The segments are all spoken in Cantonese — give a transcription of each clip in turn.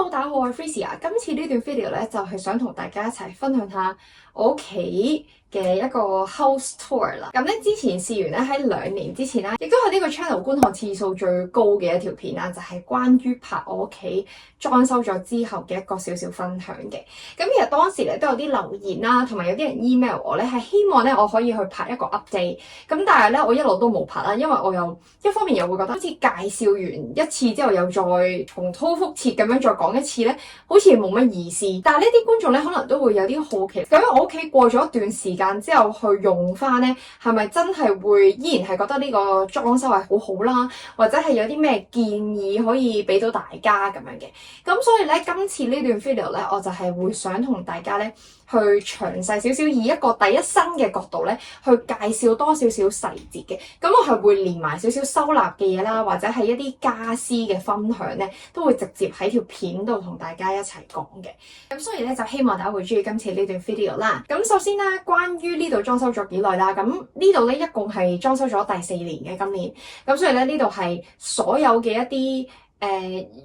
Hello， 大家好，我係 Freesia。今次呢段 video 咧就係想同大家一齊分享下我屋企嘅一個 house tour 啦。咁咧之前試完咧喺2年之前啦，亦都係呢個 channel 觀看次數最高嘅一條片啦，就係關於拍我屋企裝修咗之後嘅一個少少分享嘅。咁其實當時咧都有啲留言啦，同埋有啲人 email 我咧係希望咧我可以去拍一個 update。咁但係咧我一路都冇拍啦，因為我又一方面又會覺得好似介紹完一次之後又再重蹈覆轍咁樣再講一次咧，好似冇乜意思。但係呢啲觀眾咧可能都會有啲好奇，究竟我屋企過咗一段時間之後去用翻咧，係咪真係會依然係覺得呢個裝修係好好啦，或者係有啲咩建議可以俾到大家咁樣嘅。咁所以咧今次呢段 video 咧，我就係會想同大家咧去詳細少少，以一個第一身嘅角度咧去介紹多少少細節嘅。咁我係會連埋少少收納嘅嘢啦，或者係一啲家私嘅分享咧，都會直接喺條片度同大家一齊講嘅。咁所以咧就希望大家會中意今次呢段 video 啦。咁首先啦，關於呢度裝修咗幾耐啦，咁呢度咧一共係裝修咗第4年嘅今年。咁所以咧呢度係所有嘅一啲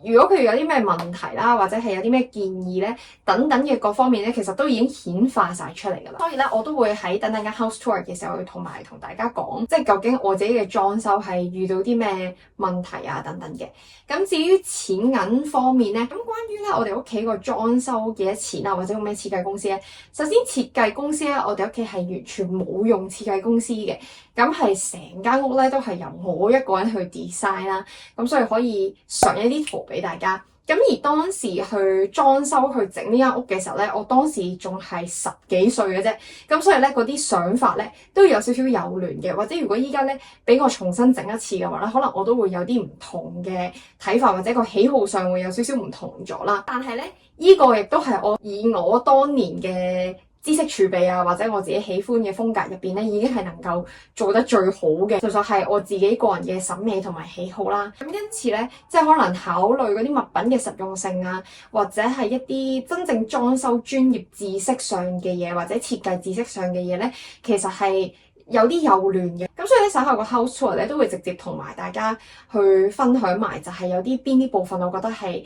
如果佢有啲咩問題啦，或者係有啲咩建議咧，等等嘅各方面咧，其實都已經顯化晒出嚟噶啦。所以咧，我都會喺等間 house tour 嘅時候，同埋同大家講，即係究竟我自己嘅裝修係遇到啲咩問題啊，等等嘅。咁至於錢銀方面咧，咁關於咧我哋屋企個裝修幾多錢啊，或者用咩設計公司咧？首先設計公司咧，我哋屋企係完全冇用設計公司嘅，咁係成間屋咧都係由我一個人去 design 啦，咁所以可以上一啲圖俾大家。咁而當時去裝修去整呢間屋嘅時候咧，我當時仲係10幾歲嘅啫，咁所以咧嗰啲想法咧都有少少幼嫩嘅，或者如果依家咧俾我重新整一次嘅話咧，可能我都會有啲唔同嘅睇法，或者個喜好上會有少少唔同咗啦。但係咧呢個亦都係我以我當年嘅知識儲備啊，或者我自己喜歡嘅風格入邊咧，已經係能夠做得最好嘅，就係我自己個人嘅審美同埋喜好啦。咁因此咧，即係可能考慮嗰啲物品嘅實用性啊，或者係一啲真正裝修專業知識上嘅嘢，或者設計知識上嘅嘢咧，其實係有啲幼嫩嘅。咁所以咧稍後個 house tour 咧都會直接同埋大家去分享埋，就係有邊啲部分我覺得係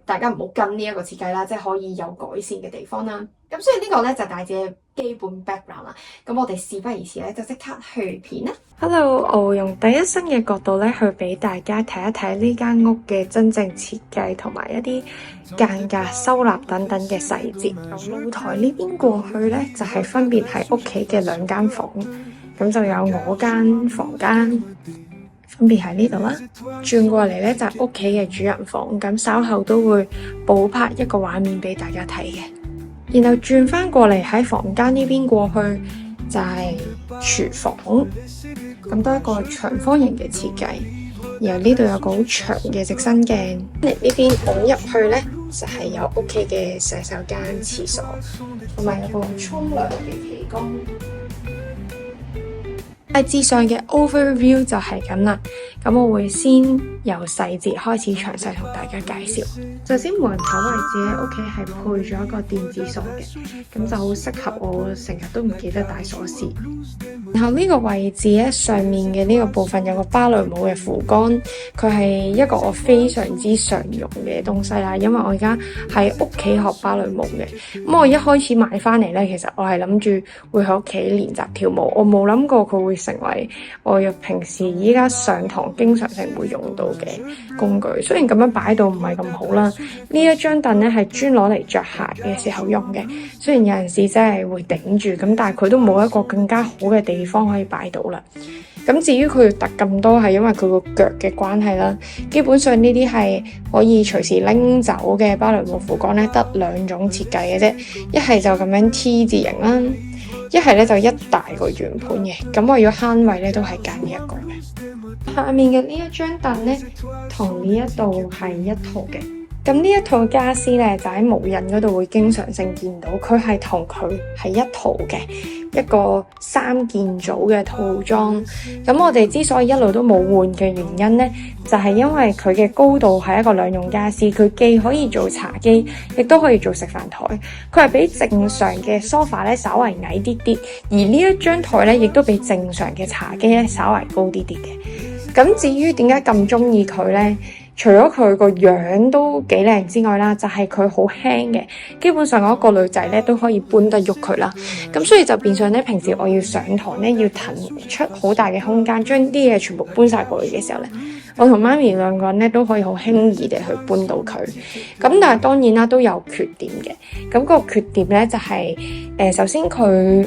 大家唔好跟呢一個設計啦，即係可以有改善嘅地方啦。咁所以呢個咧就大致嘅基本 background 啦。咁我哋事不宜遲咧，就即刻去片啦。Hello， 我會用第一身嘅角度咧去俾大家睇一睇呢間屋嘅真正設計同埋一啲間隔、收納等等嘅細節。由露台呢邊過去咧，就係分別係屋企嘅2間房，咁就有我間房間。分別喺呢度啦，轉過嚟咧就係屋企嘅主人房，咁稍後都會補拍一個畫面俾大家睇嘅。然後轉翻過嚟喺房間呢邊過去就係廚房，咁都係一個長方形嘅設計。然後呢度有個好長嘅直身鏡，嚟呢邊拱入去咧就係有屋企嘅洗手間、廁所，同埋有個沖涼嘅企缸。大致上嘅 overview 就係咁啦，咁我會先由細節開始詳細同大家介紹。首先門口位置喺屋企係配咗一個電子鎖嘅，咁就好適合我成日都唔記得帶鎖匙。然後呢個位置咧上面嘅呢個部分有個芭蕾舞嘅扶杆，佢係一個我非常之常用嘅東西啦，因為我而家喺屋企學芭蕾舞嘅。咁我一開始買翻嚟咧，其實我係諗住會喺屋企練習跳舞，我冇諗過佢會成為我平時依家上堂經常性會用到嘅工具。雖然咁樣擺到唔係咁好啦，呢一張凳咧係專攞嚟着鞋嘅時候用嘅。雖然有陣時真係會頂住，咁但係佢都冇一個更加好嘅地方可以擺到啦。咁至於佢要突咁多，係因為佢個腳嘅關係啦。基本上呢啲係可以隨時拎走嘅芭蕾舞扶杆咧，得2種設計嘅啫。一係就咁樣 T 字形啦，一係咧就一大個圓盤嘅。咁我要慳位咧，都係揀呢一個嘅。下面嘅呢一張凳咧，同呢一度係一套嘅。咁呢一套家私咧，就喺無印嗰度會經常性見到，佢係同佢係一套嘅一個3件組嘅套裝。咁我哋之所以一路都冇換嘅原因咧，就係因為佢嘅高度係一個2用家私，佢既可以做茶几，亦都可以做食飯台。佢係比正常嘅 sofa 咧稍為矮啲啲，而呢一張台咧亦都比正常嘅茶几咧稍為高啲啲嘅。咁至於點解咁中意佢咧？除咗佢個樣都幾靚之外啦，就係佢好輕嘅，基本上我一個女仔咧都可以搬得喐佢啦。咁所以就變相咧，平時我要上堂咧要騰出好大嘅空間，將啲嘢全部搬晒過去嘅時候咧，我同媽咪兩個人咧都可以好輕易地去搬到佢。咁但係當然啦，都有缺點嘅。咁個缺點咧就係首先佢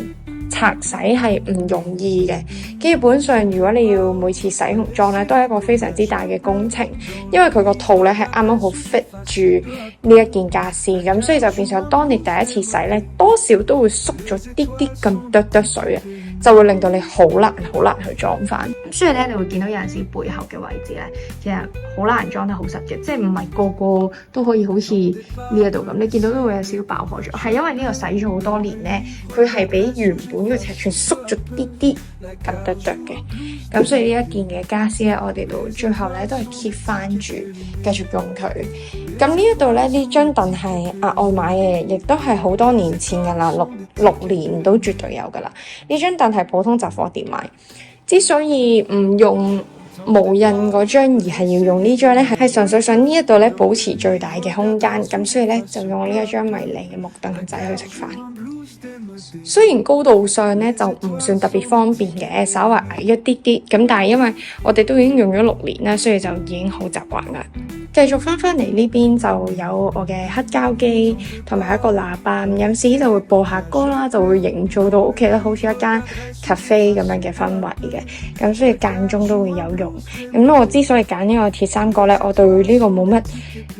拆洗係唔容易嘅，基本上如果你要每次洗同裝咧，都係一個非常之大嘅工程，因為佢個套咧係啱啱好 fit 住呢一件家私，咁所以就變相當你第一次洗咧，多少都會縮咗啲啲咁多水啊，就會令到你好難去裝翻。所以咧，你會見到有陣時背後嘅位置咧，其實好難裝得好實嘅，即係唔係個個都可以好似呢一度咁，你見到都會有少少爆破咗，係因為呢個洗咗好多年咧，佢係比原本呢個尺寸縮咗啲啲咁多嘅，咁所以呢一件嘅家私咧，我哋到最後咧都係 keep 翻住，繼續用佢。咁呢一度咧，呢張凳係額外買嘅，亦都係好多年前噶啦，六年都絕對有噶啦。呢張凳係普通雜貨店買，之所以唔用無印嗰張而係要用呢張咧，係純粹想呢一度咧保持最大嘅空間，咁所以咧就用呢一張迷你嘅木凳仔去食飯。雖然高度上咧就唔算特別方便嘅，稍微矮一啲啲，咁但係因為我哋都已經用咗6年啦，所以就已經好習慣啦。繼續翻嚟呢邊就有我嘅黑膠機同埋一個喇叭，有時就會播下歌啦，就會營造到屋企咧好似一間 cafe 咁樣嘅氛圍嘅，咁所以間中都會有用。咁我之所以揀呢個鐵三角咧，我對呢個冇乜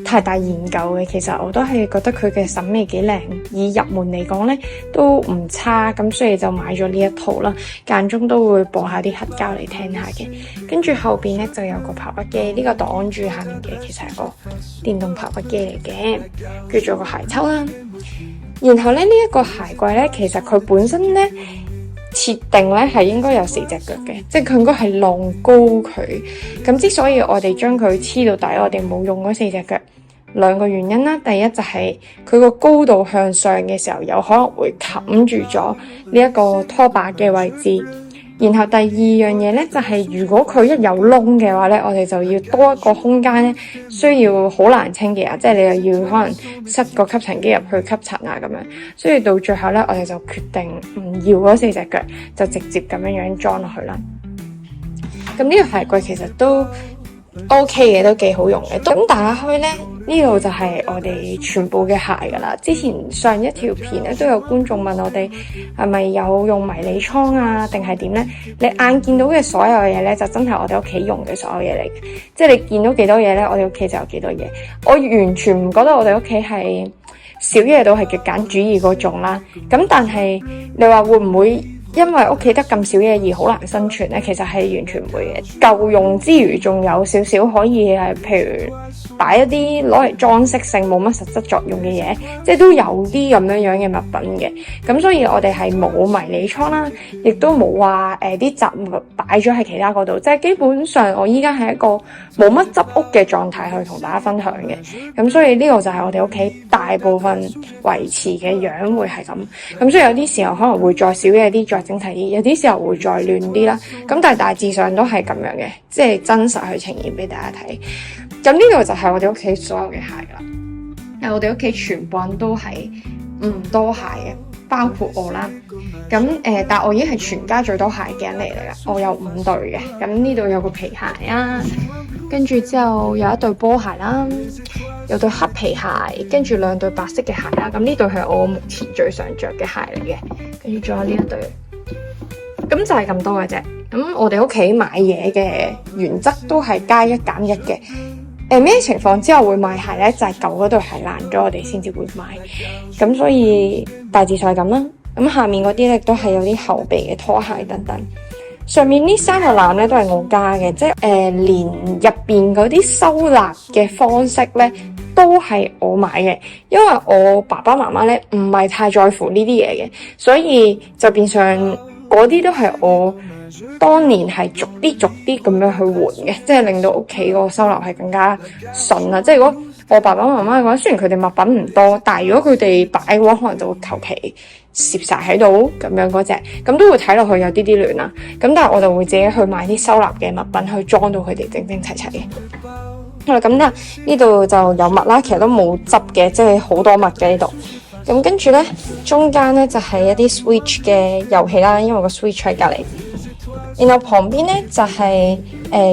太大研究嘅，其實我都係覺得佢嘅審美幾靚，以入門嚟講咧都唔差，咁所以就買咗呢一套啦。間中都會播下啲黑膠嚟聽下嘅。跟住後邊咧就有個刨筆機，呢個擋住下面嘅其實係個電動刨筆機嚟嘅，叫做個鞋抽啦。然後咧呢一個鞋櫃咧，其實佢本身咧設定咧係應該有4隻腳嘅，即係佢應該係晾高佢。咁之所以我哋將佢黐到底，我哋冇用嗰4隻腳，兩個原因啦。第一就係佢個高度向上嘅時候，有可能會冚住咗呢一個拖把嘅位置。然後第二樣嘢咧，就係如果佢一有窿嘅話咧，我哋就要多一個空間咧，需要好難清潔啊，即係你又要可能塞個吸塵機入去吸塵啊咁樣。所以到最後咧，我哋就決定唔要嗰4隻腳，就直接咁樣裝落去啦。咁呢個鞋櫃其實都 OK 嘅，都幾好用嘅。咁打開咧，呢度就係我哋全部嘅鞋噶啦。之前上一條片咧都有觀眾問我哋係咪有用迷你倉啊，定係點咧？你眼見到嘅所有嘢咧，就真係我哋屋企用嘅所有嘢嚟嘅。即係你見到幾多嘢咧，我哋屋企就有幾多嘢。我完全唔覺得我哋屋企係少嘢到係極簡主義嗰種啦。咁但係你話會唔會因為屋企得咁少嘢而好難生存咧？其實係完全唔會嘅。夠用之餘，仲有少少可以係，譬如擺一啲攞嚟裝飾性冇乜實質作用嘅嘢，即係都有啲咁樣樣嘅物品嘅。咁所以我哋係冇迷你倉啦，亦都冇話啲雜物擺咗喺其他嗰度。即係基本上我依家係一個冇乜執屋嘅狀態去同大家分享嘅。咁所以呢個就係我哋屋企大部分維持嘅樣會係咁。咁所以有啲時候可能會再少嘢啲，再整齊啲，有啲時候會再亂啲啦。咁但係大致上都係咁樣嘅，即係真實去呈現俾大家睇。咁呢度就係我哋屋企所有嘅鞋啦。我哋屋企全部人都係唔多鞋嘅，包括我啦。咁但我已經係全家最多鞋嘅人嚟啦。我有5對嘅。咁呢度有個皮鞋啊，跟住之後有一對波鞋啦，有對黑皮鞋，跟住2對白色嘅鞋啦。咁呢對係我目前最常着嘅鞋嚟嘅。跟住仲有呢一對。咁就係咁多嘅啫。咁我哋屋企買嘢嘅原則都係加1減1嘅。咩情況之後會買鞋咧？就係舊嗰對鞋爛咗，我哋先至會買。咁所以大致上係咁啦。咁下面嗰啲咧都係有啲後備嘅拖鞋等等。上面呢3個籃咧都係我加嘅，即係連入邊嗰啲收納嘅方式咧都係我買嘅。因為我爸爸媽媽咧唔係太在乎呢啲嘢嘅，所以就變相嗰啲都係我當年係逐啲咁樣去換嘅，即係令到屋企個收納係更加順啦。即係如果我爸爸媽媽嘅話，雖然佢哋物品唔多，但係如果佢哋擺嘅話，可能就會求其攝晒喺度咁樣嗰隻，咁都會睇落去有啲亂啦。咁但係我就會自己去買啲收納嘅物品去裝到佢哋整整齊齊嘅。好啦，咁呢度就有襪啦，其實都冇執嘅，即係好多襪嘅呢度。咁跟住咧，中間咧就係一啲 Switch 嘅遊戲啦，因為個 Switch 喺隔離。然後旁邊咧就係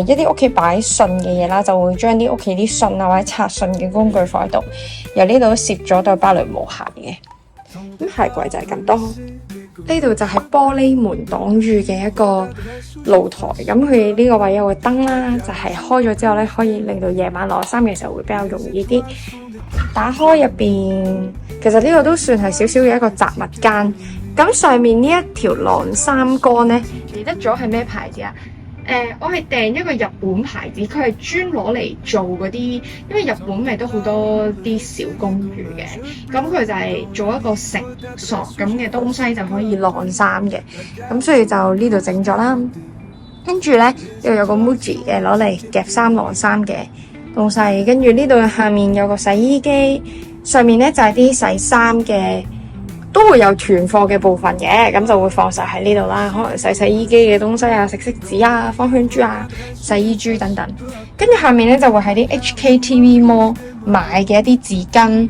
一啲屋企擺信嘅嘢啦，就會將啲屋企啲信啊或者拆信嘅工具放喺度。由呢度攝咗對芭蕾舞鞋嘅，咁鞋櫃就係咁多。呢度就係玻璃門擋住嘅一個露台，咁佢呢個位有個燈啦，就係開咗之後咧，可以令到夜晚攞衫嘅時候會比較容易啲。打開入邊，其實呢個都算係少少嘅一個雜物間。咁上面呢一條晾衫杆呢，記得咗係咩牌子啊？我係訂一個日本牌子，佢係專攞嚟做嗰啲，因為日本咪都好多啲小公寓嘅，咁佢就係做一個繩索咁嘅東西就可以晾衫嘅，咁所以就呢度整咗啦。跟住呢，呢度有個 Muji 嘅攞嚟夾衫晾衫嘅東西，跟住呢度下面有個洗衣機，上面呢就係啲洗衫嘅。都會有囤貨嘅部分嘅，咁就會放晒喺呢度啦。可能洗衣機嘅東西啊、食色紙啊、芳香珠啊、洗衣珠等等。跟住下面咧就會係啲 HKTV Mall 買嘅一啲紙巾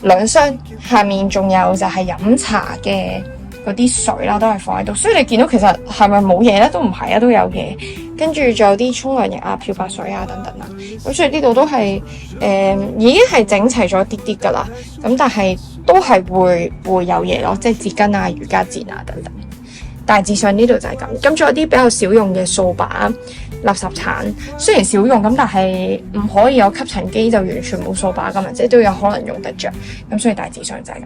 2箱，下面仲有就係飲茶嘅嗰啲水啦，都係放喺度。所以你見到其實係咪冇嘢咧？都唔係啊，都有嘢。跟住仲有啲沖涼液啊、漂白水啊等等啦。咁所以呢度都係已經係整齊咗啲啲噶啦。咁但係都係會有嘢咯，即係紙巾啊、瑜伽墊啊等等。大致上呢度就係咁。咁仲有啲比較少用嘅掃把、垃圾鏟，雖然少用咁，但係唔可以有吸塵機就完全冇掃把噶嘛，即係都有可能用得着。咁所以大致上就係咁。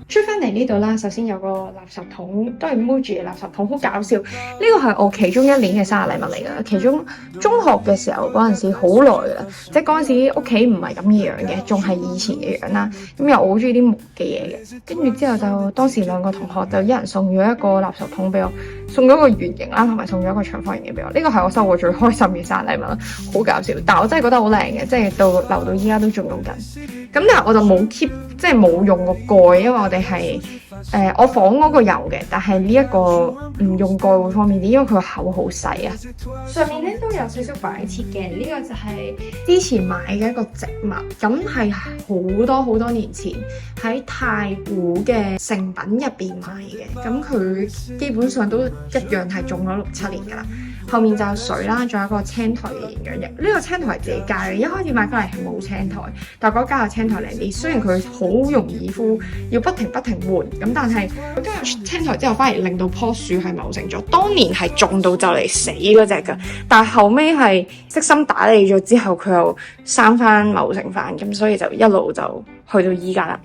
出翻嚟呢度啦，首先有個垃圾桶，都係 Muji 嘅垃圾桶，好搞笑。呢個係我其中一年嘅生日禮物嚟噶，其中中學嘅時候嗰陣時好耐噶啦，即係嗰陣時屋企唔係咁嘅樣嘅，仲係以前嘅樣啦。咁又我好中意啲木嘅嘢嘅，跟住之後就當時2個同學就一人送咗一個垃圾桶俾我，送咗個圓形啦，同埋送咗一個長方形嘅俾我。呢個係我收過最開心嘅生日禮物啦，好搞笑。但係我真係覺得好靚嘅，即係留到依家都仲用緊。咁但係我就冇 keep， 即係冇用個蓋，因為我哋係我房嗰個有嘅，但係呢一個唔用蓋會方便啲，因為佢個口好細啊。上面咧都有少少擺設嘅，呢個就係之前買嘅一個植物，咁係好多年前喺太古嘅誠品入邊買嘅，咁佢基本上都一樣係種咗6-7年噶啦。後面就有水啦，仲有一個青苔嘅營養液。呢個青苔係自己加嘅，一開始買翻嚟係冇青苔，但係嗰加個青苔靚啲。雖然佢好容易敷，要不停換，咁但係佢加咗青苔之後，反而令到棵樹係茂盛咗。當年係種到就嚟死嗰隻噶，但係後尾係悉心打理咗之後，佢又生翻茂盛翻，咁所以就一路就去到依家啦。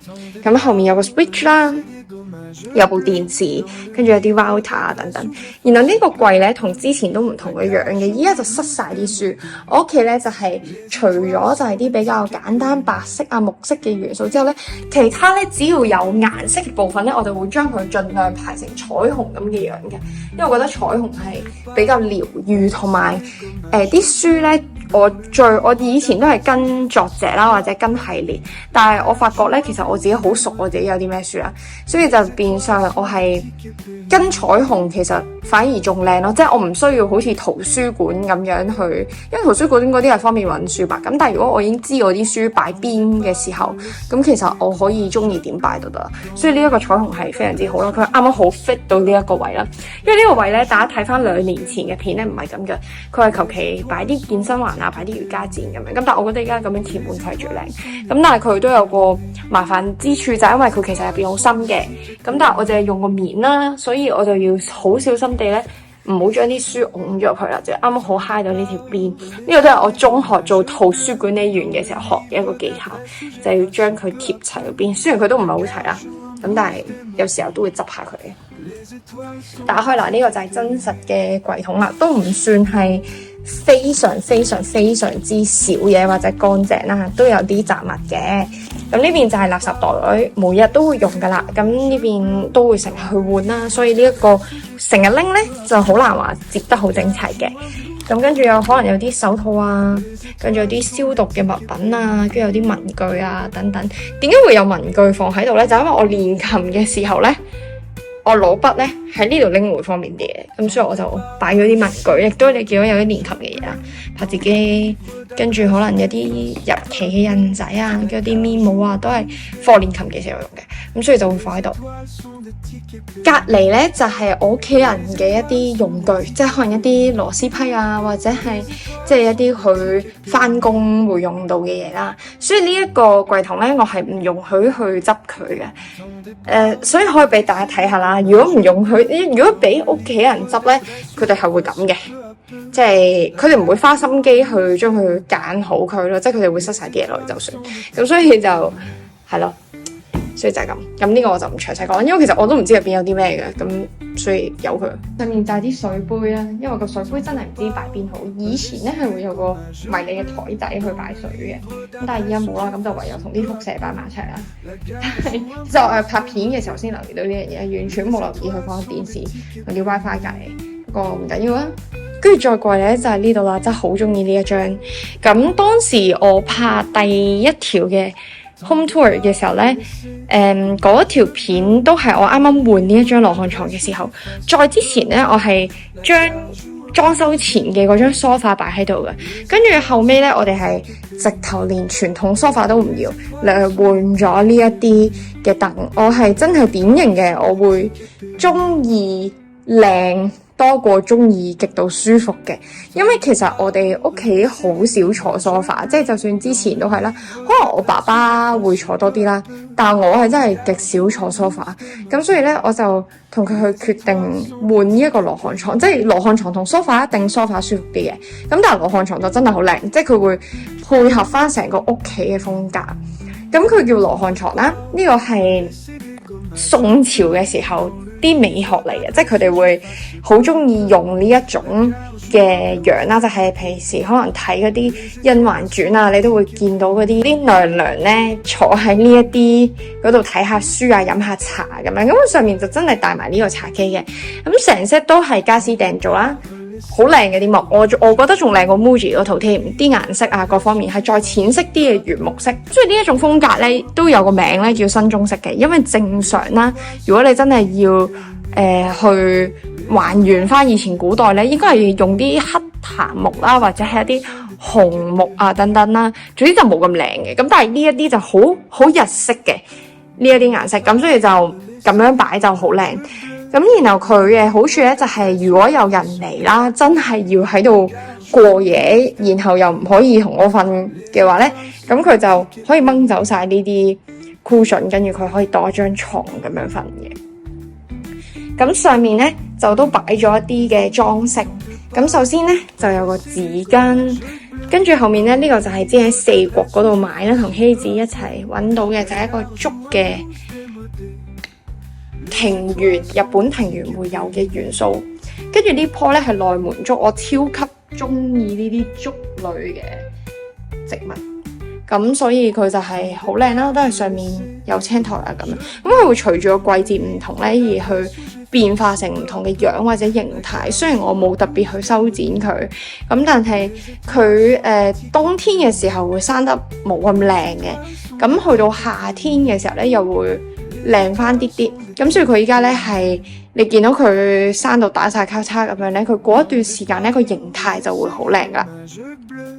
咁後面有個 switch 啦。有部電視，跟住有啲 router 啊等等。然後呢個櫃咧同之前都唔同嘅樣嘅，依家就塞晒啲書。我屋企咧就係除咗就係啲比較簡單白色啊木色嘅元素之後咧，其他咧只要有顏色嘅部分咧，我就會將佢盡量排成彩虹咁嘅樣嘅，因為我覺得彩虹係比較療愈，同埋啲書咧。我以前都係跟作者啦，或者跟系列，但係我發覺咧，其實我自己好熟我自己有啲咩書啦，所以就變相我係跟彩虹，其實反而仲靚咯，即係我唔需要好似圖書館咁樣去，因為圖書館嗰啲係方便揾書吧。咁但係如果我已經知我啲書擺邊嘅時候，咁其實我可以中意點擺都得，所以呢一個彩虹係非常之好咯。佢啱啱好 fit 到呢一個位啦，因為呢個位咧，大家睇翻2年前嘅片咧，唔係咁嘅，佢係求其擺啲健身環。擺啲瑜伽墊咁樣，咁但係我覺得而家咁樣填滿佢係最靚。咁但係佢都有個麻煩之處，就係因為佢其實入邊好深嘅。咁但係我淨係用個面啦，所以我就要好小心地咧，唔好將啲書拱咗入去啦。就啱啱好揩到呢條邊。呢個都係我中學做圖書管理員嘅時候學嘅一個技巧，就係要將佢貼齊個邊。雖然佢都唔係好齊啦，咁但係有時候都會執下佢嘅。打開啦，呢個就係真實嘅櫃桶啦，都唔算係非常之少嘢或者乾淨啦，都有啲雜物嘅。咁呢邊就係垃圾袋，每日都會用噶啦。咁呢邊都會成日去換啦，所以呢一個成日拎咧就好難話摺得好整齊嘅。咁跟住有可能有啲手套啊，跟住有啲消毒嘅物品啊，跟住有啲文具啊等等。點解會有文具放喺度咧？就因為我練琴嘅時候咧，我攞筆咧喺呢度拎會方便啲嘅，咁所以我就擺咗啲文具，亦都你見到有啲練琴嘅嘢啦，拍自己，跟住可能有啲日期嘅印仔啊，跟住啲 memo 啊，都係課練琴嘅時候用嘅，咁所以就會放喺度。隔離咧就係我屋企人嘅一啲用具，即係可能一啲螺絲批啊，或者係即係一啲佢翻工會用到嘅嘢啦。所以呢一個櫃桶咧，我係唔容許去執佢嘅。所以可以俾大家睇下啦。如果唔容許，如果俾屋企人執咧，佢哋係會咁嘅，即係佢哋唔會花心機去將佢揀好佢咯，即係佢哋會塞晒啲嘢落去就算。咁所以就係咯。所以就係咁，咁呢個我就唔詳細講，因為其實我都唔知入邊有啲咩嘅，咁所以由佢。上面就係啲水杯啦，因為個水杯真係唔知擺邊好。以前咧係會有個迷你嘅台仔去擺水嘅，咁但係而家冇啦，咁就唯有同啲輻射擺埋一齊啦。但係就拍片嘅時候先留意到呢樣嘢，完全冇留意佢放電視同啲 WiFi 隔離，不過唔緊要啦。跟住再貴咧就係呢度啦，真係好中意呢一張。咁當時我拍第一條嘅home tour 嘅時候咧，嗰條片都係我啱啱換呢一張羅漢床嘅時候。再之前咧，我係將裝修前嘅嗰張 sofa 擺喺度嘅，跟住後尾咧，我哋係直頭連傳統 sofa 都唔要，換咗呢一啲嘅凳。我係真係典型嘅，我會中意靚多過中意極度舒服嘅，因為其實我哋屋企好少坐 sofa， 即係就算之前都係啦，可能我爸爸會坐多啲啦，但我係真係極少坐 sofa， 咁所以咧我就同佢去決定換呢一個羅漢床，即係羅漢床同 sofa 一定 sofa 舒服啲嘅，咁但係羅漢床就真係好靚，即係佢會配合翻成個屋企嘅風格，咁佢叫羅漢床啦，呢個係宋朝嘅時候啲美學嚟嘅，即係佢哋會好中意用呢一種嘅樣啦，就係平時可能睇嗰啲《甄嬛傳》啊，你都會見到嗰啲娘娘咧坐喺呢一啲嗰度睇下書啊，飲下茶咁樣，咁上面就真係帶埋呢個茶几嘅，咁成 set 都係家私訂做啦，好靚嘅啲木，我覺得仲靚過 Muji 嗰套添，啲顏色啊各方面係再淺色啲嘅原木色，所以呢一種風格咧都有個名咧叫新中式嘅，因為正常啦，如果你真係要去還原翻以前古代咧，應該係用啲黑檀木啦，或者係一啲紅木啊等等啦，總之就冇咁靚嘅，咁但係呢一啲就好日式嘅呢一啲顏色，咁所以就咁樣擺就好靚。咁然後佢嘅好處咧就係如果有人嚟啦，真係要喺度過夜，然後又唔可以同我瞓嘅話咧，咁佢就可以掹走晒呢啲 cushion， 跟住佢可以當一張床咁樣瞓嘅。咁上面咧就都擺咗一啲嘅裝飾。咁首先咧就有個紙巾，跟住後面咧呢個就係之前喺四國嗰度買啦，同希子一齊揾到嘅就係一個竹嘅庭園，日本庭園會有嘅元素。跟住呢棵咧係內門竹，我超級中意呢啲竹類嘅植物，咁所以佢就係好靚啦，都係上面有青苔啊咁樣。咁佢會隨住個季節唔同咧而去變化成唔同嘅樣或者形態。雖然我冇特別去修剪佢，咁但係佢冬天嘅時候會生得冇咁靚嘅，咁去到夏天嘅時候咧又會靚翻啲啲。咁所以佢依家咧係你見到佢生到打晒交叉咁樣咧，佢過一段時間咧個形態就會好靚噶。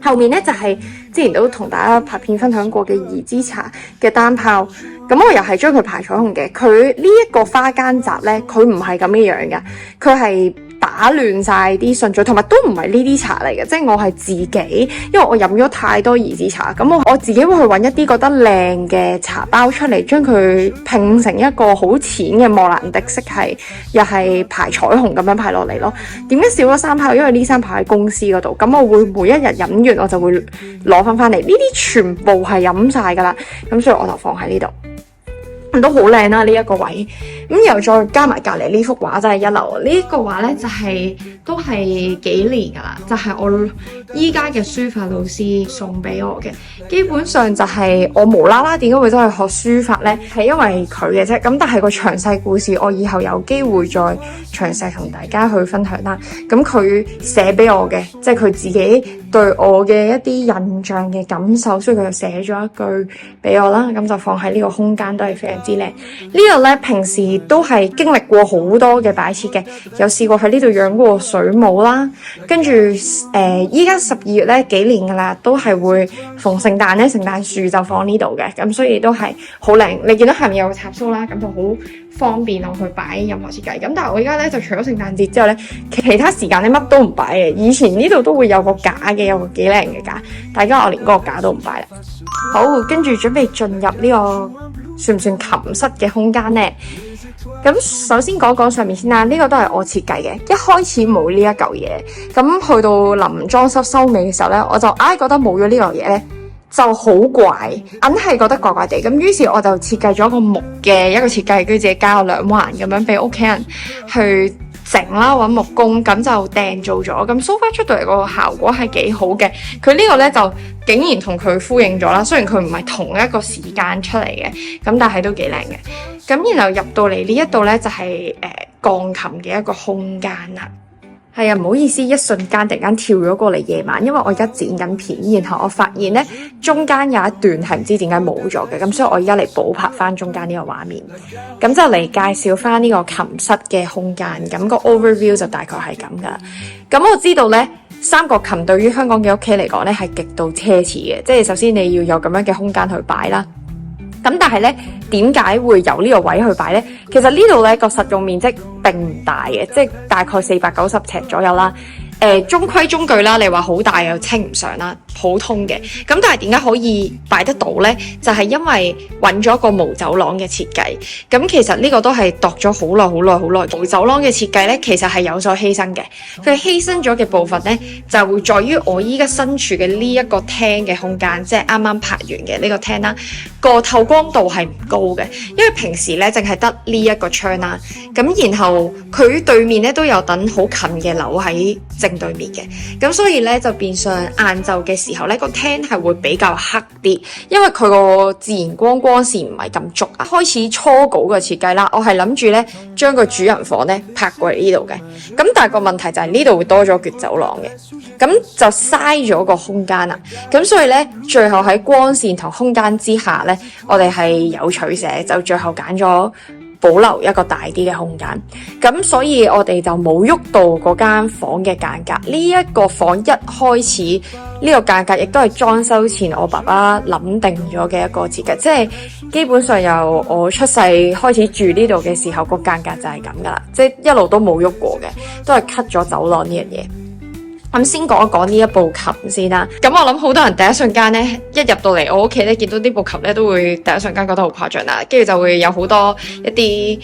後面咧就係之前都同大家拍片分享過嘅兒之茶嘅單泡，咁我又係將佢排彩虹嘅。佢呢一個花間雜咧，佢唔係咁嘅樣噶，佢係打亂晒啲順序，同埋都唔係呢啲茶嚟嘅，即係我係自己，因為我飲咗太多兒子茶，咁我自己會去揾一啲覺得靚嘅茶包出嚟，將佢拼成一個好淺嘅莫蘭迪色系，又係排彩虹咁樣排落嚟咯。點解少咗三泡？因為呢三泡喺公司嗰度，咁我會每一日飲完我就會攞翻嚟，呢啲全部係飲晒噶啦，咁所以我就放喺呢度。都好靚啦呢一個位，咁然後再加埋隔籬呢幅畫真係一流。呢個畫咧就係都係幾年噶啦，就係我依家嘅書法老師送俾我嘅。基本上就係我無啦啦點解會走去學書法咧，係因為佢嘅啫。咁但係個詳細故事我以後有機會再詳細同大家去分享啦。咁佢寫俾我嘅，即係佢自己對我嘅一啲印象嘅感受，所以佢就寫咗一句俾我啦。咁就放喺呢個空間都係非常之靚。呢度咧平時都係經歷過好多嘅擺設嘅，有試過喺呢度養過水母啦，跟住依家12月咧幾年噶啦，都係會逢聖誕咧，聖誕樹就放呢度嘅，咁所以都係好靚。你見到下面有個插蘇啦，咁就好方便我去擺任何設計。咁但係我而家咧就除咗聖誕節之後咧，其他時間咧乜都唔擺嘅。以前呢度都會有個架嘅，有個幾靚嘅架，但係而家我連嗰個架都唔擺啦。好，跟住準備進入呢個算唔算琴室嘅空間呢？咁首先講上面先啦，呢個都係我設計嘅，一開始冇呢一嚿嘢，咁去到臨裝修收尾嘅時候咧，我就覺得冇咗呢嚿嘢咧就好怪，硬係覺得怪怪地，咁於是我就設計咗一個木嘅一個設計，跟住自己加咗2環咁樣俾屋企人去整啦，揾木工咁就訂做咗，咁 so far 出到嚟個效果係幾好嘅。佢呢個咧就竟然同佢呼應咗啦，雖然佢唔係同一個時間出嚟嘅，咁但係都幾靚嘅。咁然後入到嚟呢一度咧就係鋼琴嘅一個空間啦。係啊，唔好意思，一瞬間突然間跳咗過嚟夜晚，因為我而家剪緊片，然後我發現咧中間有一段係唔知點解冇咗嘅，咁所以我而家嚟補拍翻中間呢個畫面，咁就嚟介紹翻呢個琴室嘅空間，咁個 overview 就大概係咁噶。咁我知道咧三角琴對於香港嘅屋企嚟講咧係極度奢侈嘅，即係首先你要有咁樣嘅空間去擺啦。咁但係咧，點解會有呢個位去擺咧？其實呢度咧個實用面積並唔大嘅，即係大概490尺左右啦。中規中矩啦，你話好大又稱唔上啦，普通嘅。咁但係點解可以擺得到呢？就係因為揾咗個無走廊嘅設計。咁其實呢個都係度咗好耐。無走廊嘅設計呢，其實係有所犧牲嘅。佢犧牲咗嘅部分呢，就會在於我依家身處嘅呢一個廳嘅空間，即係啱啱拍完嘅呢個廳啦。個透光度係唔高嘅，因為平時呢淨係得呢一個窗啦。咁然後佢對面呢都有等好近嘅樓喺正對面嘅，咁所以咧就變相晏晝嘅時候咧個廳係會比較黑啲，因為佢個自然光線唔係咁足啊。開始初稿嘅設計啦，我係諗住咧將個主人房咧拍過嚟呢度嘅，咁但係個問題就係呢度會多咗橛走廊嘅，咁就嘥咗個空間啦。咁所以咧最後喺光線同空間之下咧，我哋係有取捨，就最後揀咗保留一個大啲嘅空間，咁所以我哋就冇喐到嗰間房嘅間隔。呢一個房一開始呢個間隔亦都係裝修前我爸爸諗定咗嘅一個設計，即係基本上由我出世開始住呢度嘅時候，個間隔就係咁噶啦，即係一路都冇喐過嘅，都係 cut 咗走廊呢樣嘢。咁先講一講呢一部琴先啦。咁我諗好多人第一瞬間咧，一入到嚟我屋企咧，見到呢部琴咧，都會第一瞬間覺得好誇張啦。跟住就會有好多一啲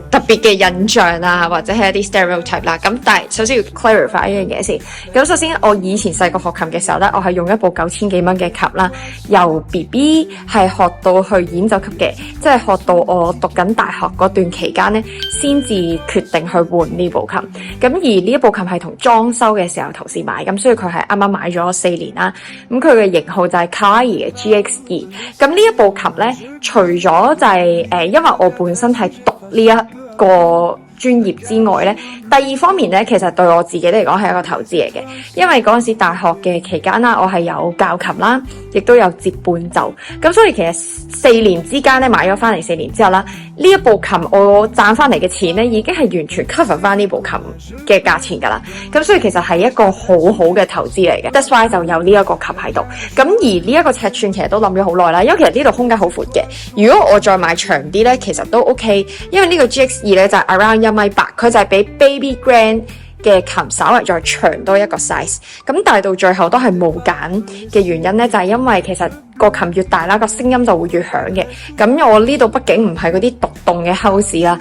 特別嘅印象啊，或者係一啲 stereotype 啦。咁但係首先要 clarify 一樣嘢先。咁首先我以前細個學琴嘅時候咧，我係用一部9000幾蚊嘅琴啦，由 BB 係學到去演奏級嘅，即係學到我讀緊大學嗰段期間咧，先至決定去換呢部琴。咁而呢一部琴係同裝修嘅時候同時買，咁所以佢係啱啱買咗4年啦。咁佢嘅型號就係 Kalahi 嘅 GX2。咁呢一部琴咧，除咗就係因為我本身係讀呢一個專業之外咧，第二方面咧，其實對我自己嚟講係一個投資嚟嘅，因為嗰陣時大學嘅期間啦，我係有教琴啦，亦都有接伴奏，咁所以其實4年之間咧買咗翻嚟4年之後啦，呢一部琴我賺翻嚟嘅錢咧，已經係完全 cover 翻呢部琴嘅價錢噶啦，咁所以其實係一個好好嘅投資嚟嘅。That's why 就有呢一個琴喺度。咁而呢一個尺寸其實都諗咗好耐啦，因為其實呢度空間好闊嘅，如果我再買長啲咧，其實都 OK， 因為呢個 GX2 咧就係 around 1.8米，佢就係比 Baby Grand 嘅琴稍微再長多一個 size， 咁但係到最後都係冇揀嘅原因咧，就係因為其實個琴越大啦，個聲音就會越響嘅。咁我呢度畢竟唔係嗰啲獨棟嘅 house 啦，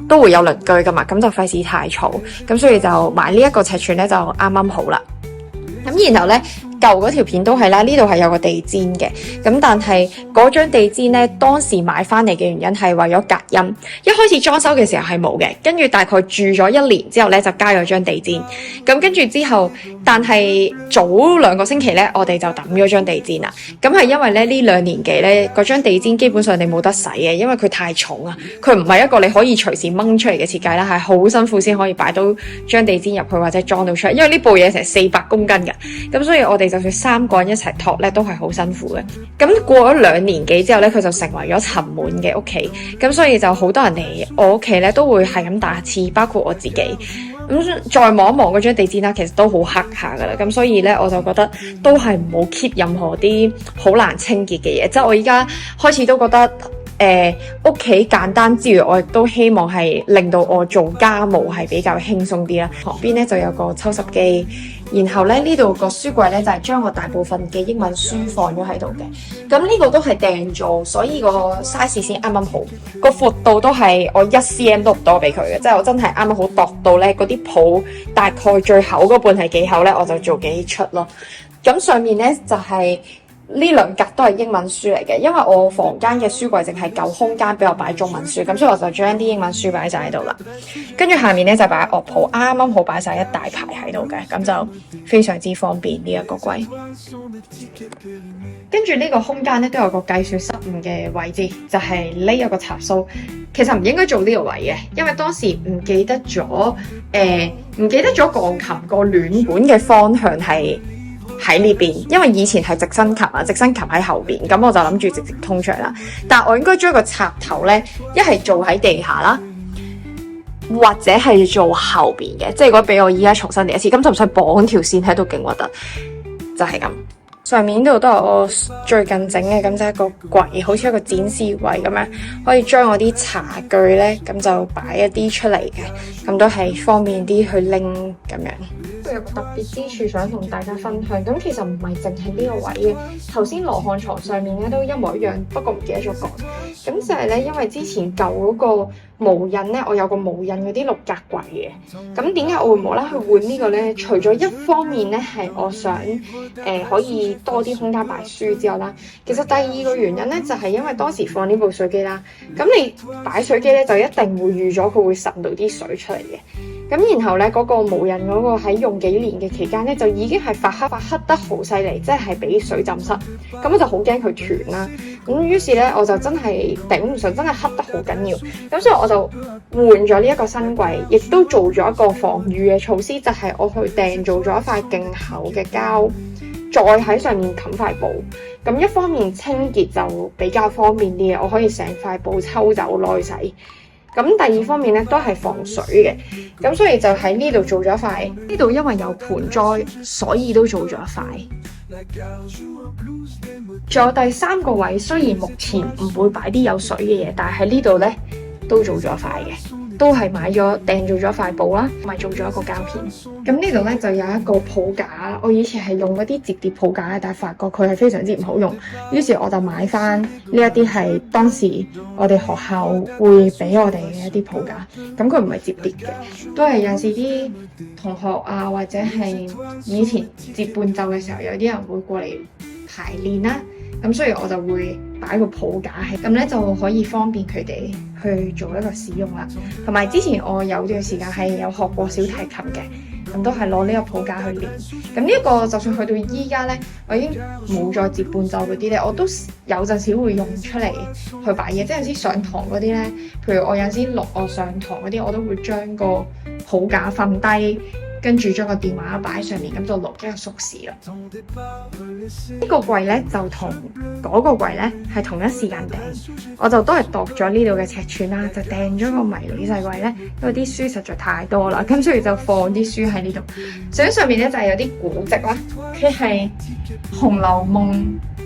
都會有鄰居噶嘛，咁就費事太嘈，咁所以就買呢一個尺寸咧就啱啱好啦。咁然後咧，舊嗰條片都係啦，呢度係有個地氈嘅，咁但係嗰張地氈咧，當時買翻嚟嘅原因係為咗隔音。一開始裝修嘅時候係冇嘅，跟住大概住咗1年之後咧，就加咗張地氈。咁跟住之後，但係早2個星期咧，我哋就抌咗張地氈啦。咁係因為咧呢2年幾咧，嗰張地氈基本上你冇得洗嘅，因為佢太重啊，佢唔係一個你可以隨時掹出嚟嘅設計啦，係好辛苦先可以擺到張地氈入去或者裝到出嚟，因為呢部嘢成400公斤嘅，咁所以我哋哋就算3個人一齊托咧，都係好辛苦嘅。咁過咗2年幾之後咧，佢就成為咗沉悶嘅屋企。咁所以就好多人嚟我屋企咧，都會係咁打乞嗤，包括我自己。咁再望一望嗰張地氈啦，其實都好黑下噶啦。咁所以咧，我就覺得都係唔好 keep 任何啲好難清潔嘅嘢。即係我依家開始都覺得。屋企簡單之餘，我亦都希望係令到我做家務係比較輕鬆啲啦。旁邊咧就有個抽濕機，然後咧呢度個書櫃咧就係將我大部分嘅英文書放咗喺度嘅。咁呢個都係訂做，所以個 size 先啱啱好，個闊度都係我1cm 都唔多俾佢嘅，即係我真係啱啱好度到咧嗰啲簿大概最厚嗰半係幾厚咧，我就做幾出咯。咁上面咧就係。呢2格都係英文書嚟嘅，因為我房間嘅書櫃淨係夠空間俾我擺中文書，咁所以我就將啲英文書擺晒喺度啦。跟住下面咧就擺樂譜，啱啱好擺晒一大排喺度嘅，咁就非常之方便呢一個櫃。跟住呢個空間咧都有個計算失誤嘅位置，就係呢一個插蘇，其實唔應該做呢個位嘅，因為當時唔記得咗鋼琴個暖管嘅方向係喺呢邊，因為以前係直身琴啊，直身琴喺後邊，咁我就諗住直接通出嚟啦。但係我應該將個插頭咧，一係做喺地下啦，或者係做後邊嘅，即係如果俾我依家重新嚟一次，咁就唔使綁條線喺度，勁核突，就係咁。上面呢度都係我最近整嘅，咁就係一個櫃，好似一個展示櫃咁樣，可以將我啲茶具咧，咁就擺一啲出嚟嘅，咁都係方便啲去拎咁樣。都有個特別之處想同大家分享，咁其實唔係淨係呢個位嘅，頭先羅漢床上面咧都一模一樣，不過唔記得咗講。咁就係咧，因為之前舊嗰個無印咧，我有個無印嗰啲6格櫃嘅。咁點解我會無啦去換呢個咧？除咗一方面咧係我想可以多啲空間擺書之外啦，其實第2個原因咧就係因為當時放呢部水機啦，咁你擺水機咧就一定會預咗佢會滲到啲水出嚟嘅。咁然後咧嗰個無印嗰個喺用幾年嘅期間咧，就已經係發黑得好犀利，即係俾水浸濕。咁我就好驚佢斷啦。咁於是咧我就真係頂唔順，真係黑得好緊要。咁所以我就換咗呢一個新櫃，亦都做咗一個防禦嘅措施，就係我去訂做咗一塊勁厚嘅膠，再喺上面冚塊布。咁一方面清潔就比較方便啲嘅，我可以成塊布抽走攞去洗。咁第2方面咧都係防水嘅，咁所以就喺呢度做咗一塊。呢度因為有盆栽，所以都做咗一塊。仲有第3個位，雖然目前唔會擺啲有水嘅嘢，但係喺呢度咧都做咗一塊嘅，都係訂做咗塊布啦，同埋做咗一個膠片。咁呢度咧就有一個譜架，我以前係用嗰啲摺疊譜架，但係發覺佢係非常之唔好用，於是我就買翻呢一啲係當時我哋學校會俾我哋嘅一啲譜架。咁佢唔係摺疊嘅，都係有陣時啲同學啊，或者係以前節伴奏嘅時候，有啲人會過嚟排練啦。咁所以我就會擺個譜架喺，咁咧就可以方便佢哋去做一個使用啦。同埋之前我有段時間係有學過小提琴嘅，咁都係攞呢個譜架去練。咁呢一個就算去到依家咧，我已經冇再接伴奏嗰啲咧，我都有陣時會用出嚟去擺嘢。即係有時上堂嗰啲咧，譬如我有陣時錄我上堂嗰啲，我都會將個譜架瞓低，跟住將個電話擺上面，咁就錄一個縮時啦。呢個櫃咧就同嗰個櫃咧係同一時間訂，我就都係度咗呢度嘅尺寸啦，就訂咗個迷你細櫃咧，因為啲書實在太多啦，咁所以就放啲書喺呢度。上面咧就係有啲古籍啦，佢係《紅樓夢》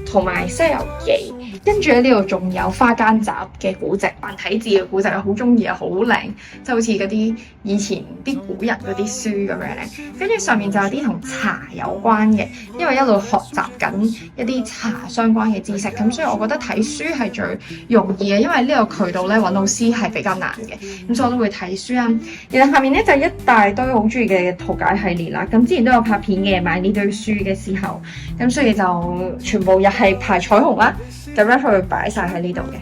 同埋《西遊記》。跟住喺呢度仲有花間集嘅古籍，繁體字嘅古籍，我好中意啊，好靚，即係好似嗰啲以前啲古人嗰啲書咁樣咧。跟住上面就有啲同茶有關嘅，因為一路學習緊一啲茶相關嘅知識，咁所以我覺得睇書係最容易嘅，因為呢個渠道咧揾老師係比較難嘅，咁所以我都會睇書啊。然後下面咧就一大堆好中意嘅圖解系列啦，咁之前都有拍片嘅，買呢堆書嘅時候，咁所以就全部又係排彩虹啦。咁樣去擺晒喺呢度嘅，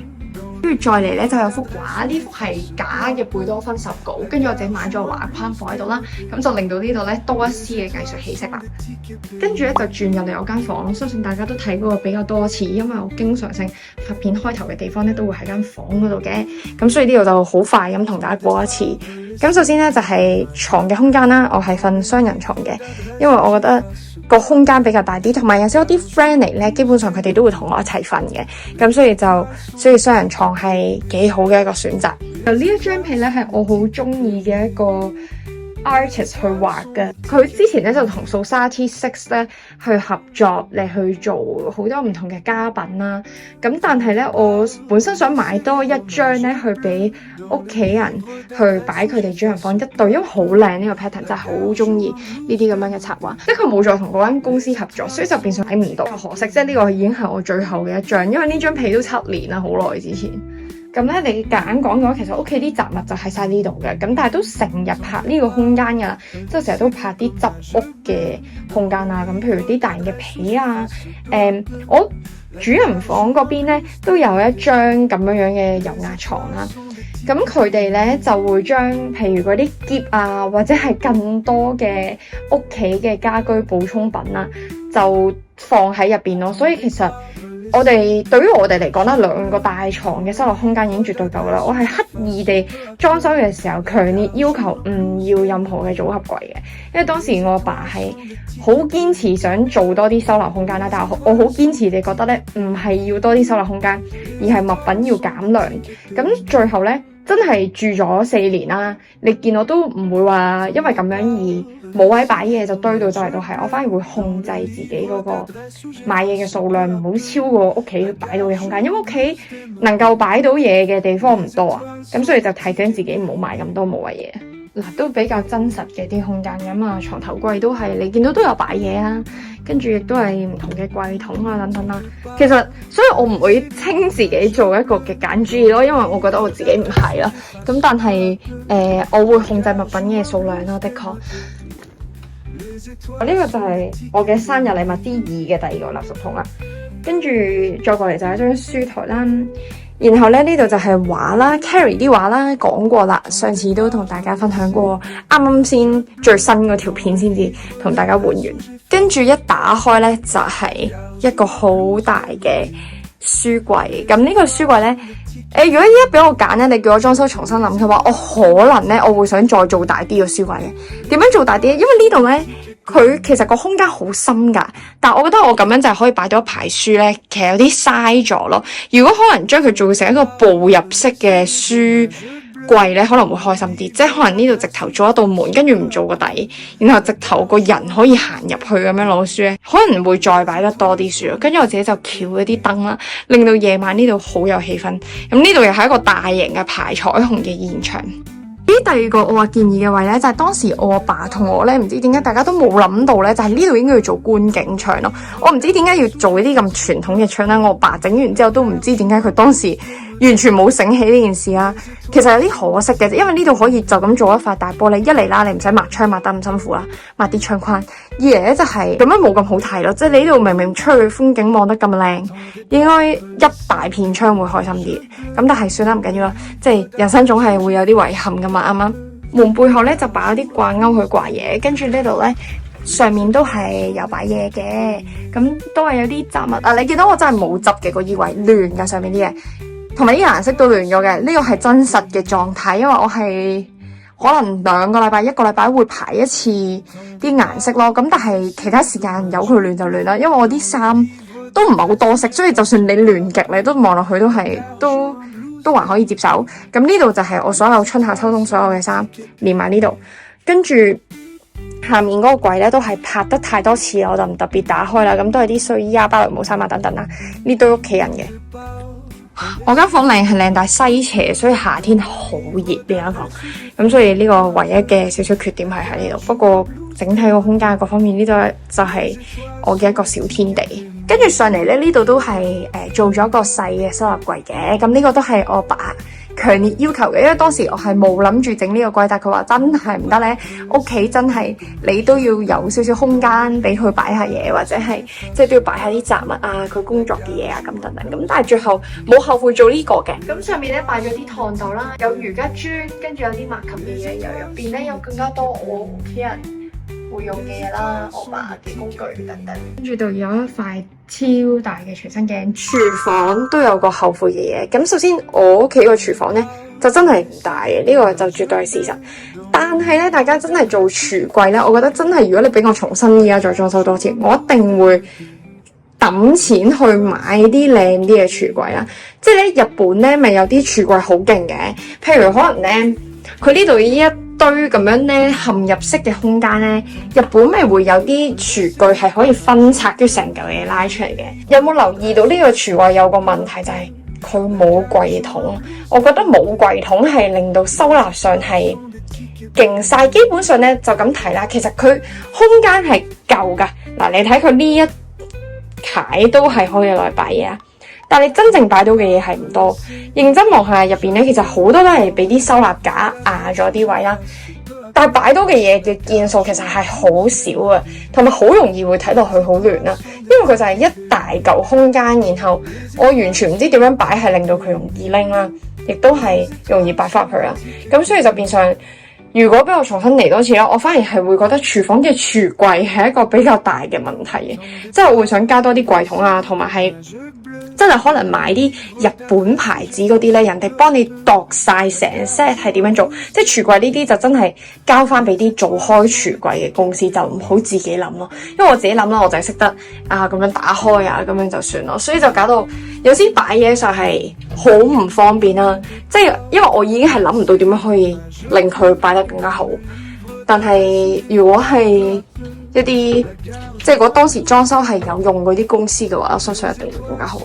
跟住再嚟咧就有幅畫，呢幅係假嘅貝多芬手稿，跟住我自己買咗個畫框放喺度啦，咁就令到呢度咧多一絲嘅藝術氣息啦。跟住咧就轉入嚟我間房，相信大家都睇過比較多次，因為我經常性拍片開頭嘅地方咧都會喺間房嗰度嘅，咁所以呢度就好快咁同大家過一次咁首先咧就係床嘅空間啦，我係瞓雙人床嘅，因為我覺得個空間比較大啲，同埋有時有啲 friend 嚟咧，基本上佢哋都會同我一齊瞓嘅，咁所以雙人床係幾好嘅一個選擇。呢一張被咧係我好中意嘅一個 artist 去畫嘅，佢之前咧就同 Society6 咧去合作嚟去做好多唔同嘅家品啦。咁但係咧，我本身想買多一張咧去俾屋企人去擺佢哋主人房一對，因為好靚呢個 pattern，真係好中意呢啲咁樣嘅插畫。即係佢冇再同嗰間公司合作，所以就變相睇唔到。可惜，即係呢個已經係我最後嘅一張，因為呢張被都7年啦，好耐之前。咁咧，你夾硬講嘅話，其實屋企啲雜物就喺晒呢度嘅，咁但係都成日拍呢個空間㗎啦，即係成日都拍啲執屋嘅空間啊，咁譬如啲大型嘅被啊，我主人房嗰邊咧都有一張咁樣嘅油壓床啦，咁佢哋咧就會將譬如嗰啲篋啊，或者係更多嘅屋企嘅家居補充品啦，就放喺入邊咯，所以其實對於我哋嚟講啦，2個大床嘅收納空間已經絕對夠啦。我係刻意地裝修嘅時候，強烈要求唔要任何嘅組合櫃嘅，因為當時我阿爸係好堅持想做多啲收納空間啦，但係我好堅持地覺得咧，唔係要多啲收納空間，而係物品要減量。咁最後咧，真係住咗4年啦，你見我都唔會話因為咁樣而冇位擺嘢就堆到周圍都係，我反而會控制自己嗰個買嘢嘅數量，唔好超過屋企擺到嘅空間，因為屋企能夠擺到嘢嘅地方唔多啊，咁所以就提醒自己唔好買咁多無謂嘢。嗱，都比較真實嘅啲空間咁啊，床頭櫃都係你見到都有擺嘢啊，跟住亦都係唔同嘅櫃桶啊等等啦。其實所以我唔會稱自己做一個極簡主義咯，因為我覺得我自己唔係啦。咁但係我會控制物品嘅數量咯，的確。呢個就係我嘅生日禮物之2嘅第2個垃圾桶啦，跟住再過嚟就係一張書台啦，然後咧呢度就係畫啦 ，Carrie 啲畫啦，講過啦，上次都同大家分享過，啱啱先最新嗰條片先至同大家換完，跟住一打開咧就係一個好大嘅書櫃，咁呢個書櫃咧，如果依家俾我揀咧，你叫我裝修重新諗嘅話，我可能咧我會想再做大啲個書櫃嘅。點樣做大啲？因為呢度咧，佢其實個空間好深噶，但我覺得我咁樣就係可以擺到一排書咧，其實有啲嘥咗咯。如果可能將佢做成一個步入式嘅書櫃咧，可能會開心啲，即係可能呢度直頭做一道門，跟住唔做個底，然後直頭個人可以行入去咁樣攞書咧，可能會再擺得多啲書。跟住我自己就翹一啲燈啦，令到夜晚呢度好有氣氛。咁呢度又係一個大型嘅排彩虹嘅現場。第2個我話建議嘅位咧，就係當時我阿爸同我咧，唔知點解大家都冇諗到咧，就係呢度應該要做觀景窗咯。我唔知點解要做呢啲咁傳統嘅窗啦。我阿爸整完之後都唔知點解佢當時完全冇醒起呢件事啦。其實有啲可惜嘅，因為呢度可以就咁做一塊大玻璃，一嚟啦，你唔使抹窗抹得咁辛苦啦，抹啲窗框；二嚟咧就係咁樣冇咁好睇咯。即係你呢度明明出去風景望得咁靚，應該一大片窗會開心啲。咁但係算啦，唔緊要啦，即係人生總係會有啲遺憾噶嘛。啱啱門背後咧就擺咗啲掛鈎去掛嘢，跟住呢度咧上面都係有擺嘢嘅，咁都係有啲雜物啊。你見到我真係冇執嘅個衣櫃亂噶，上面啲嘢。同埋啲顏色都亂咗嘅，呢個係真實嘅狀態，因為我係可能2個禮拜、1個禮拜會排一次啲顏色咯。咁但係其他時間由佢亂就亂啦，因為我啲衫都唔係好多色，所以就算你亂極，你都望落去都還可以接受。咁呢度就係我所有春夏秋冬所有嘅衫連埋呢度，跟住下面嗰個櫃咧都係拍得太多次，我就唔特別打開啦。咁都係啲睡衣啊、芭蕾舞衫啊等等啦，呢堆屋企人嘅。我間房靚係靚，但係西斜，所以夏天好熱呢間房。咁所以呢個唯一嘅少少缺點係喺呢度。不過整體個空間各方面呢度就係我嘅一個小天地。跟住上嚟咧，呢度都係做咗個細嘅收納櫃嘅。咁呢個都係我爸強烈要求嘅，因為當時我係冇諗住整呢個櫃，但係佢話真係唔得咧，屋企真係你都要有少少空間俾佢擺下嘢，或者係即係都要擺下啲雜物啊，佢工作嘅嘢啊咁等等。咁但係最後冇後悔做呢個嘅。咁上面咧擺咗啲熨斗啦，有瑜伽磚，跟住有啲抹琴嘅嘢，又入邊咧有更加多我屋企人會用嘅嘢啦，我爸嘅工具等等。跟住度有一塊超大嘅全身鏡，廚房都有個後悔嘅嘢。咁首先我屋企個廚房咧就真係唔大嘅，呢個就絕對係事實。但係咧，大家真係做櫥櫃咧，我覺得真係如果你俾我重新依家再裝修多次，我一定會抌錢去買啲靚啲嘅櫥櫃啦。即係咧，日本咧咪有啲櫥櫃好勁嘅，譬如可能咧，佢呢度呢一堆咁樣咧嵌入式嘅空間咧，日本咪會有啲櫥櫃係可以分拆，跟住成嚿嘢拉出嚟嘅。有冇留意到呢個櫥櫃有個問題就係佢冇櫃桶？我覺得冇櫃桶係令到收納上係勁晒。基本上咧就咁睇啦，其實佢空間係夠噶。嗱，你睇佢呢一排都係可以攞嚟擺嘢啊，但係你真正擺到嘅嘢係唔多。認真望下入邊咧，其實好多都係俾啲收納架壓咗啲位啦，但係擺到嘅嘢嘅件數其實係好少啊，同埋好容易會睇落去好亂啦。因為佢就係一大嚿空間，然後我完全唔知點樣擺係令到佢容易拎啦，亦都係容易擺翻入去啦。咁所以就變相，如果俾我重新嚟多次啦，我反而係會覺得廚房嘅櫥櫃係一個比較大嘅問題嘅，即係我會想加多啲櫃桶啊，同埋係真係可能買啲日本牌子嗰啲咧，人哋幫你度晒成 set 係點樣做，即係櫥櫃呢啲就真係交翻俾啲做開櫥櫃嘅公司，就唔好自己諗咯。因為我自己諗啦，我就係識得咁樣打開啊，咁樣就算咯，所以就搞到有時擺嘢上係好唔方便啦。即係因為我已經係諗唔到點樣可以令佢擺得更加好，但係如果係一啲即係如果當時裝修係有用嗰啲公司嘅話，我相信一定會更加好。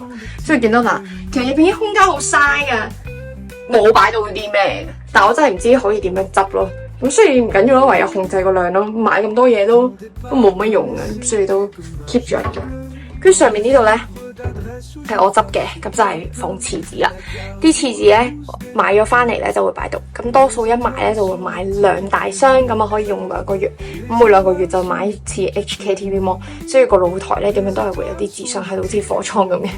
所以見到嗱，其實入邊啲空間好嘥噶，冇擺到啲咩，但我真係唔知可以點樣執咯。咁所以唔緊要咯，唯有控制個量咯。買咁多嘢都冇乜用嘅，所以都 keep 住喺度。跟住上面呢度咧係我執嘅，咁就係放廁紙啦。啲廁紙咧買咗翻嚟咧就會擺到，咁多數一買咧就會買2大箱，咁啊可以用2個月。咁每2個月就買一次 HKTV Mall，所以個露台咧點樣都係會有啲紙箱喺度，好似貨倉咁嘅。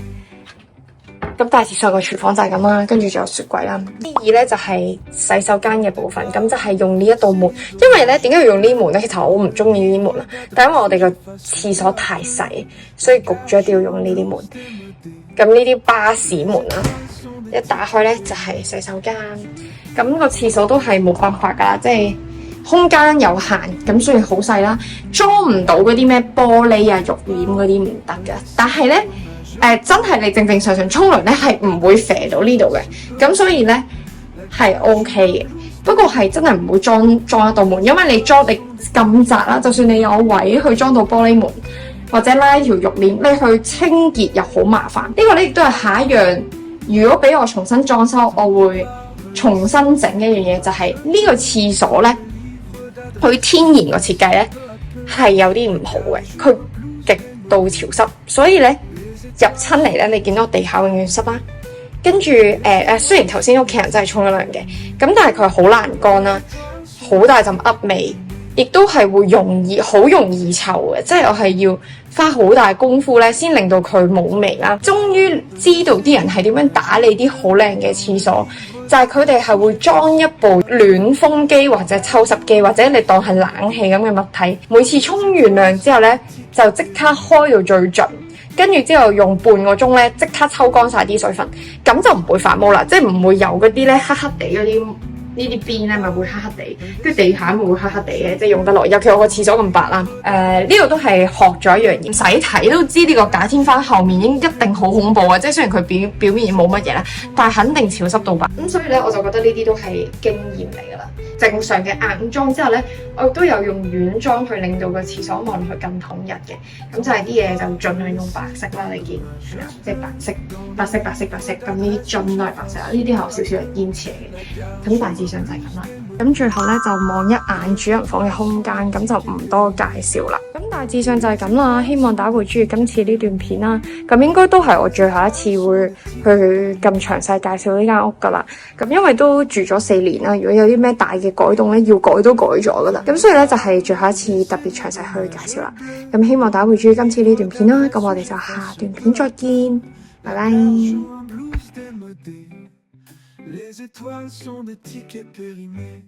咁大致上個廚房就係咁啦，跟住仲有雪櫃啦。D2咧就係洗手間嘅部分，咁就係用呢一道門。因為咧點解要用呢門咧？其實我好唔中意呢啲門啦，但係因為我哋個廁所太細，所以焗咗一定要用呢啲門。咁呢啲巴士門啦，一打開咧就係洗手間。咁個廁所都係冇辦法噶啦，即係空間有限，咁所以好細啦，裝唔到嗰啲咩玻璃啊、浴簾嗰啲唔得噶。但係咧。真係你正常沖涼咧係唔會射到呢度嘅，咁所以咧係 OK 嘅。不過係真係唔會裝一道門，因為你裝你咁窄啦，就算你有位去裝到玻璃門或者拉條浴簾，你去清潔又好麻煩。呢個咧亦都係下一樣，如果俾我重新裝修，我會重新整一樣嘢，就係呢個廁所咧，佢天然個設計咧係有啲唔好嘅，佢極度潮濕，所以咧。入親嚟咧，你見到地下永遠濕啦，跟住雖然頭先屋企人真係沖咗涼嘅，咁但係佢好難乾啦，好大陣噏味，亦都係會好容易臭嘅，即係我係要花好大功夫咧，先令到佢冇味啦。終於知道啲人係點樣打理啲好靚嘅廁所，就係佢哋係會裝一部暖風機或者抽濕機，或者你當係冷氣咁嘅物體，每次沖完涼之後咧，就即刻開到最盡。跟住之後用半個鐘咧，即刻抽乾晒啲水分，咁就唔會發毛啦，即係唔會有嗰啲咧黑黑地嗰啲呢啲邊咧咪會黑黑地，跟住地下咪會黑黑地嘅，即係用得落。尤其我個廁所咁白啦，呢度都係學咗一樣嘢，唔使睇都知呢個假天花後面已經一定好恐怖啊！即係雖然佢表面冇乜嘢啦，但係肯定潮濕到白。咁所以咧，我就覺得呢啲都係經驗嚟噶啦。正常嘅硬裝之後咧，我亦都有用軟裝去令到個廁所望落去更統一嘅。咁就係啲嘢就盡量用白色啦，你見係啊，即係白色。咁呢啲樽都係白色啦，呢啲係有少少係堅持嘅。咁大致上就係咁啦。咁最後咧就望一眼主人房嘅空間，咁就唔多介紹啦。咁大致上就係咁啦。希望大家會中意今次呢段片啦。咁應該都係我最後一次會去咁詳細介紹呢間屋噶啦。咁因為都住咗4年啦，如果有啲咩大嘅改動咧，要改都改咗噶啦。咁所以咧就係最後一次特別詳細去介紹啦。咁希望大家會中意今次呢段片啦。咁我哋就下段片再見，拜拜。Les étoiles sont des tickets périmés.